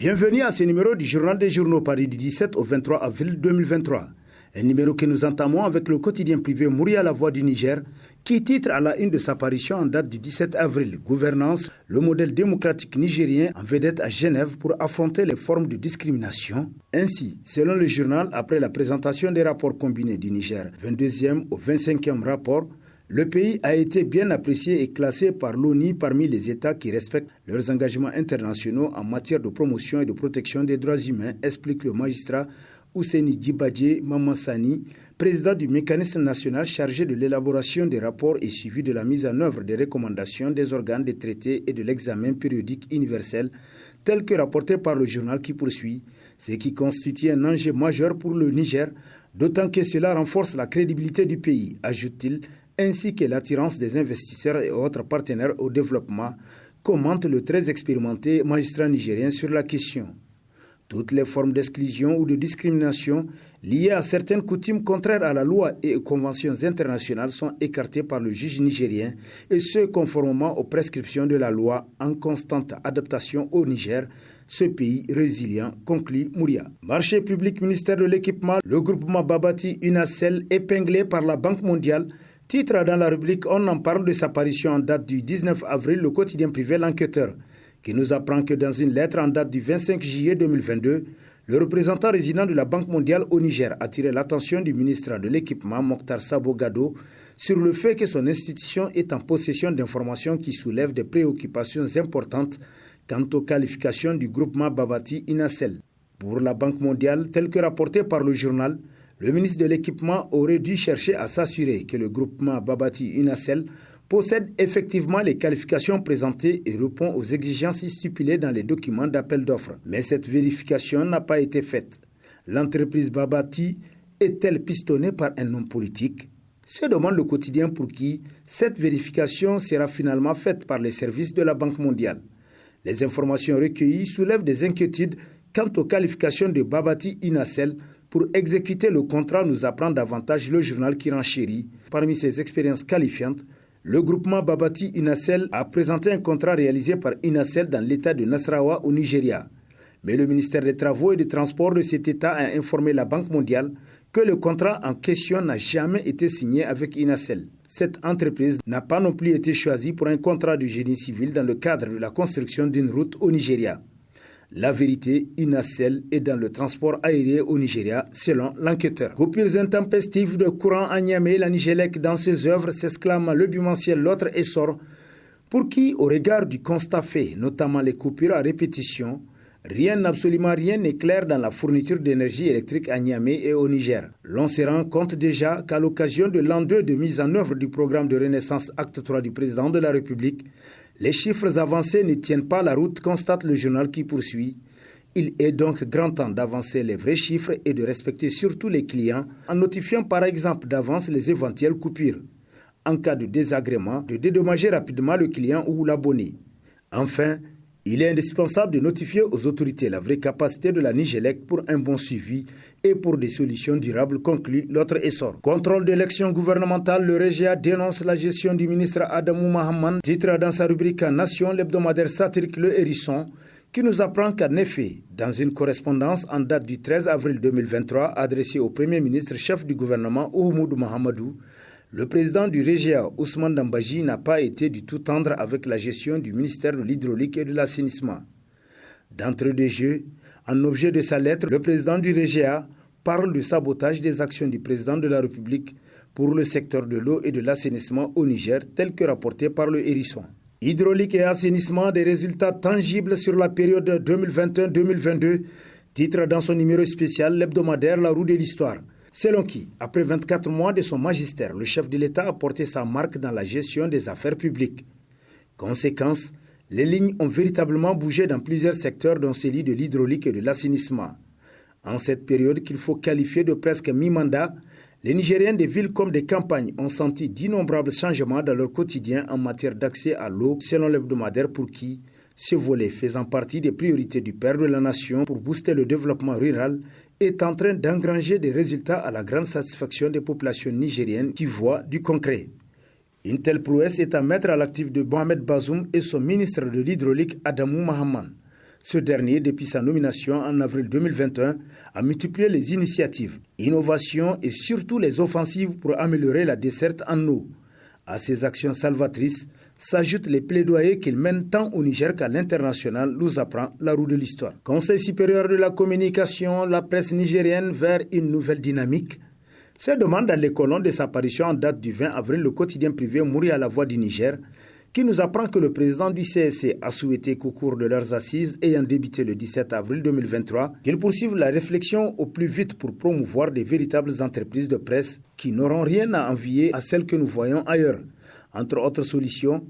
Bienvenue à ce numéro du Journal des Journaux paru du 17 au 23 avril 2023. Un numéro que nous entamons avec le quotidien privé Mouria La Voix du Niger, qui titre à la une de sa parution en date du 17 avril « Gouvernance, le modèle démocratique nigérien en vedette à Genève pour affronter les formes de discrimination ». Ainsi, selon le journal, après la présentation des rapports combinés du Niger, 22e au 25e rapport, le pays a été bien apprécié et classé par l'ONU parmi les États qui respectent leurs engagements internationaux en matière de promotion et de protection des droits humains, explique le magistrat Ousseini Djibadje Mamassani, président du mécanisme national chargé de l'élaboration des rapports et suivi de la mise en œuvre des recommandations des organes des traités et de l'examen périodique universel, tel que rapporté par le journal qui poursuit, ce qui constitue un enjeu majeur pour le Niger, d'autant que cela renforce la crédibilité du pays, ajoute-t-il, ainsi que l'attirance des investisseurs et autres partenaires au développement, commente le très expérimenté magistrat nigérien sur la question. Toutes les formes d'exclusion ou de discrimination liées à certaines coutumes contraires à la loi et aux conventions internationales sont écartées par le juge nigérien, et ce conformément aux prescriptions de la loi en constante adaptation au Niger, ce pays résilient, conclut Mouria. Marché public, ministère de l'équipement, le groupement Babati Unacel épinglé par la Banque mondiale. Titre dans la rubrique On en parle de sa parution en date du 19 avril, le quotidien privé L'Enquêteur, qui nous apprend que dans une lettre en date du 25 juillet 2022, le représentant résident de la Banque mondiale au Niger a attiré l'attention du ministre de l'Équipement, Mokhtar Sabo Gado, sur le fait que son institution est en possession d'informations qui soulèvent des préoccupations importantes quant aux qualifications du groupement Babati Unacel. Pour la Banque mondiale, tel que rapporté par le journal, le ministre de l'Équipement aurait dû chercher à s'assurer que le groupement Babati Unacel possède effectivement les qualifications présentées et répond aux exigences stipulées dans les documents d'appel d'offres. Mais cette vérification n'a pas été faite. L'entreprise Babati est-elle pistonnée par un homme politique? Se demande le quotidien pour qui cette vérification sera finalement faite par les services de la Banque mondiale. Les informations recueillies soulèvent des inquiétudes quant aux qualifications de Babati Unacel. Pour exécuter le contrat, nous apprend davantage le journal qui renchérit. Parmi ses expériences qualifiantes, le groupement Babati Unacel a présenté un contrat réalisé par Unacel dans l'état de Nasarawa au Nigeria. Mais le ministère des Travaux et des Transports de cet état a informé la Banque mondiale que le contrat en question n'a jamais été signé avec Unacel. Cette entreprise n'a pas non plus été choisie pour un contrat de génie civil dans le cadre de la construction d'une route au Nigeria. La vérité, Unacel est dans le transport aérien au Nigeria, selon l'enquêteur. Coupures intempestives de courant à Niamey, la Nigélec dans ses œuvres, s'exclame le bimensuel L'autre essor, pour qui, au regard du constat fait, notamment les coupures à répétition, absolument rien n'est clair dans la fourniture d'énergie électrique à Niamey et au Niger. L'on se rend compte déjà qu'à l'occasion de l'an 2 de mise en œuvre du programme de Renaissance Acte 3 du président de la République, les chiffres avancés ne tiennent pas la route, constate le journal qui poursuit. Il est donc grand temps d'avancer les vrais chiffres et de respecter surtout les clients en notifiant par exemple d'avance les éventuelles coupures. En cas de désagrément, de dédommager rapidement le client ou l'abonné. Enfin, il est indispensable de notifier aux autorités la vraie capacité de la Nigélec pour un bon suivi et pour des solutions durables, conclut L'autre essor. Contrôle de l'action gouvernementale, le REGIA dénonce la gestion du ministre Adamou Mahaman, titre dans sa rubrique Nation, l'hebdomadaire satirique Le Hérisson, qui nous apprend qu'en effet, dans une correspondance en date du 13 avril 2023 adressée au Premier ministre chef du gouvernement Oumoudou Mahamadou, le président du REGIA, Ousmane Dambaji, n'a pas été du tout tendre avec la gestion du ministère de l'Hydraulique et de l'Assainissement. D'entrée de jeu, en objet de sa lettre, le président du REGIA parle du sabotage des actions du président de la République pour le secteur de l'eau et de l'assainissement au Niger, tel que rapporté par le Hérisson. Hydraulique et assainissement, des résultats tangibles sur la période 2021-2022, titre dans son numéro spécial l'hebdomadaire La Roue de l'Histoire. Selon qui, après 24 mois de son magistère, le chef de l'État a porté sa marque dans la gestion des affaires publiques. Conséquence, les lignes ont véritablement bougé dans plusieurs secteurs dont celui de l'hydraulique et de l'assainissement. En cette période qu'il faut qualifier de presque mi-mandat, les Nigériens des villes comme des campagnes ont senti d'innombrables changements dans leur quotidien en matière d'accès à l'eau, selon l'hebdomadaire pour qui, ce volet faisant partie des priorités du père de la nation pour booster le développement rural, est en train d'engranger des résultats à la grande satisfaction des populations nigériennes qui voient du concret. Une telle prouesse est à mettre à l'actif de Mohamed Bazoum et son ministre de l'Hydraulique Adamou Mahaman. Ce dernier, depuis sa nomination en avril 2021, a multiplié les initiatives, innovations et surtout les offensives pour améliorer la desserte en eau. À ces actions salvatrices s'ajoutent les plaidoyers qu'il mène tant au Niger qu'à l'international, nous apprend la roue de l'histoire. Conseil supérieur de la communication, la presse nigérienne vers une nouvelle dynamique. Ces demandes dans les colonnes de sa parution en date du 20 avril, le quotidien privé Mouria la Voix du Niger, qui nous apprend que le président du CSC a souhaité qu'au cours de leurs assises ayant débuté le 17 avril 2023, qu'ils poursuivent la réflexion au plus vite pour promouvoir des véritables entreprises de presse qui n'auront rien à envier à celles que nous voyons ailleurs. Entre autres solutions,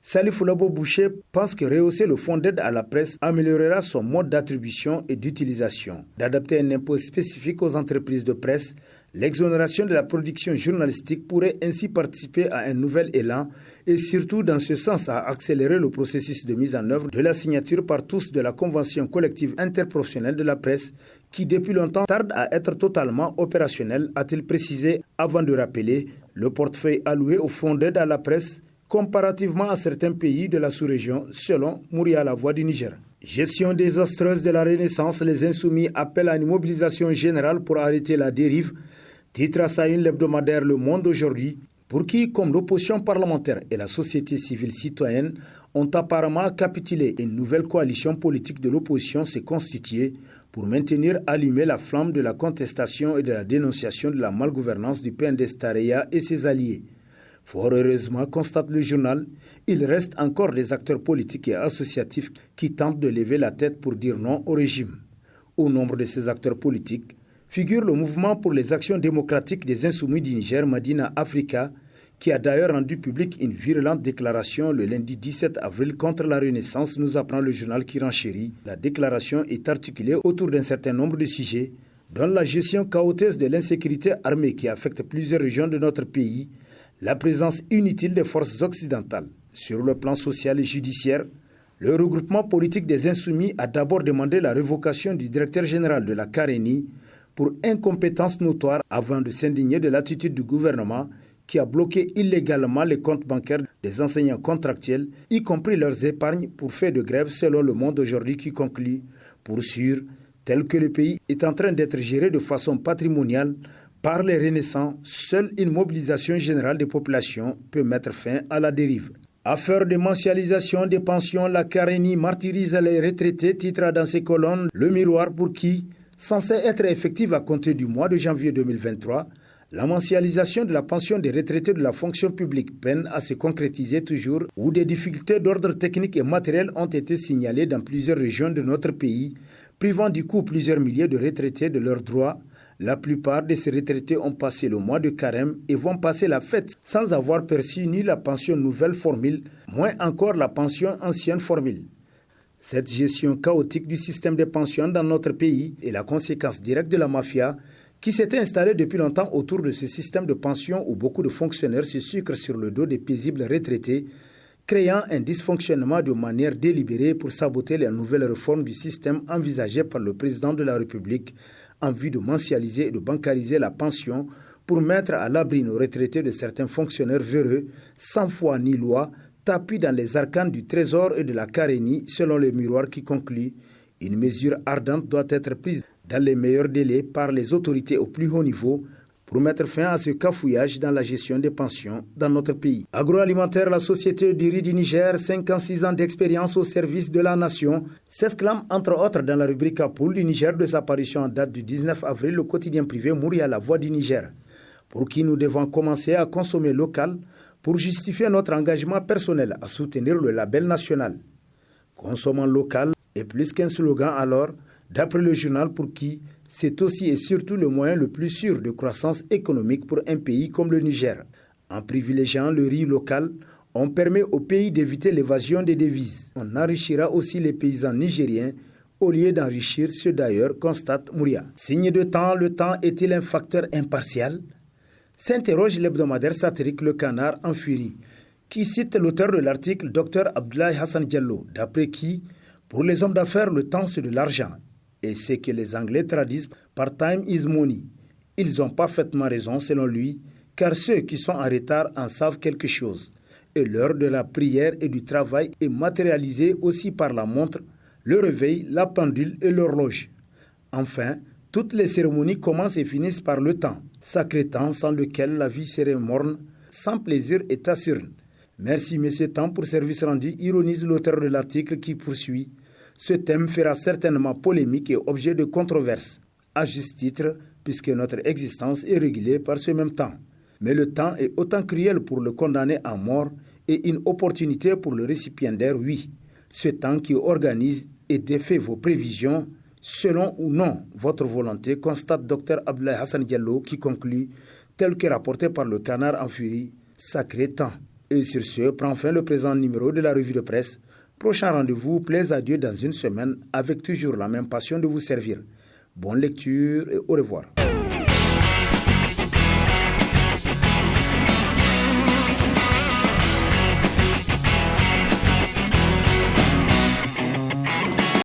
Salif Labo Boucher pense que rehausser le fonds d'aide à la presse améliorera son mode d'attribution et d'utilisation. D'adapter un impôt spécifique aux entreprises de presse, l'exonération de la production journalistique pourrait ainsi participer à un nouvel élan et surtout dans ce sens à accélérer le processus de mise en œuvre de la signature par tous de la Convention collective interprofessionnelle de la presse qui depuis longtemps tarde à être totalement opérationnelle, a-t-il précisé avant de rappeler le portefeuille alloué au fonds d'aide à la presse comparativement à certains pays de la sous-région, selon Mouria la Voix du Niger. Gestion désastreuse de la Renaissance, les Insoumis appellent à une mobilisation générale pour arrêter la dérive. Titre à sa une l'hebdomadaire Le Monde aujourd'hui, pour qui, comme l'opposition parlementaire et la société civile citoyenne, ont apparemment capitulé. Une nouvelle coalition politique de l'opposition s'est constituée pour maintenir allumée la flamme de la contestation et de la dénonciation de la malgouvernance du PNDS-Tareya et ses alliés. Fort heureusement, constate le journal, il reste encore des acteurs politiques et associatifs qui tentent de lever la tête pour dire non au régime. Au nombre de ces acteurs politiques figure le mouvement pour les actions démocratiques des Insoumis du Niger, Madina Africa, qui a d'ailleurs rendu public une virulente déclaration le lundi 17 avril contre la Renaissance, nous apprend le journal qui renchérit. La déclaration est articulée autour d'un certain nombre de sujets, dont la gestion chaotique de l'insécurité armée qui affecte plusieurs régions de notre pays, la présence inutile des forces occidentales. Sur le plan social et judiciaire, le regroupement politique des Insoumis a d'abord demandé la révocation du directeur général de la CARENI pour incompétence notoire avant de s'indigner de l'attitude du gouvernement qui a bloqué illégalement les comptes bancaires des enseignants contractuels, y compris leurs épargnes pour fait de grève selon Le Monde aujourd'hui qui conclut, pour sûr, tel que le pays est en train d'être géré de façon patrimoniale, par les renaissants, seule une mobilisation générale des populations peut mettre fin à la dérive. Affaire de mensualisation des pensions, la CARENI martyrise les retraités, titre dans ses colonnes Le Miroir pour qui, censée être effective à compter du mois de janvier 2023, la mensualisation de la pension des retraités de la fonction publique peine à se concrétiser toujours, où des difficultés d'ordre technique et matériel ont été signalées dans plusieurs régions de notre pays, privant du coup plusieurs milliers de retraités de leurs droits. La plupart de ces retraités ont passé le mois de carême et vont passer la fête sans avoir perçu ni la pension nouvelle formule, moins encore la pension ancienne formule. Cette gestion chaotique du système de pension dans notre pays est la conséquence directe de la mafia qui s'était installée depuis longtemps autour de ce système de pension où beaucoup de fonctionnaires se sucrent sur le dos des paisibles retraités, créant un dysfonctionnement de manière délibérée pour saboter les nouvelles réformes du système envisagées par le président de la République en vue de mensualiser et de bancariser la pension pour mettre à l'abri nos retraités de certains fonctionnaires véreux, sans foi ni loi, tapis dans les arcanes du Trésor et de la CARENI, selon Le Miroir qui conclut. Une mesure ardente doit être prise dans les meilleurs délais par les autorités au plus haut niveau pour mettre fin à ce cafouillage dans la gestion des pensions dans notre pays. Agroalimentaire, la société du riz du Niger, 56 ans d'expérience au service de la nation, s'exclame entre autres dans la rubrique Poule du Niger de sa parution en date du 19 avril, le quotidien privé Mouria la Voix du Niger, pour qui nous devons commencer à consommer local pour justifier notre engagement personnel à soutenir le label national. Consommons local est plus qu'un slogan alors, d'après le journal pour qui c'est aussi et surtout le moyen le plus sûr de croissance économique pour un pays comme le Niger. En privilégiant le riz local, on permet au pays d'éviter l'évasion des devises. On enrichira aussi les paysans nigériens au lieu d'enrichir ceux d'ailleurs, constate Mouria. Signe de temps, le temps est-il un facteur impartial? S'interroge l'hebdomadaire satirique Le Canard en furie, qui cite l'auteur de l'article Dr Abdoulaye Hassan Diallo, d'après qui, pour les hommes d'affaires, le temps c'est de l'argent. Et c'est que les Anglais traduisent par time is money. Ils ont parfaitement raison selon lui, car ceux qui sont en retard en savent quelque chose. Et l'heure de la prière et du travail est matérialisée aussi par la montre, le réveil, la pendule et l'horloge. Enfin, toutes les cérémonies commencent et finissent par le temps, sacré temps sans lequel la vie serait morne, sans plaisir et taciturne. Merci, monsieur Temps, pour service rendu, ironise l'auteur de l'article qui poursuit. Ce thème fera certainement polémique et objet de controverse, à juste titre, puisque notre existence est régulée par ce même temps. Mais le temps est autant cruel pour le condamné à mort et une opportunité pour le récipiendaire, oui. Ce temps qui organise et défait vos prévisions, selon ou non votre volonté, constate Dr Abdoulaye Hassan Diallo qui conclut, tel que rapporté par le Canard en furie, sacré temps. Et sur ce, prend fin le présent numéro de la revue de presse. Prochain rendez-vous, plaise à Dieu dans une semaine, avec toujours la même passion de vous servir. Bonne lecture et au revoir.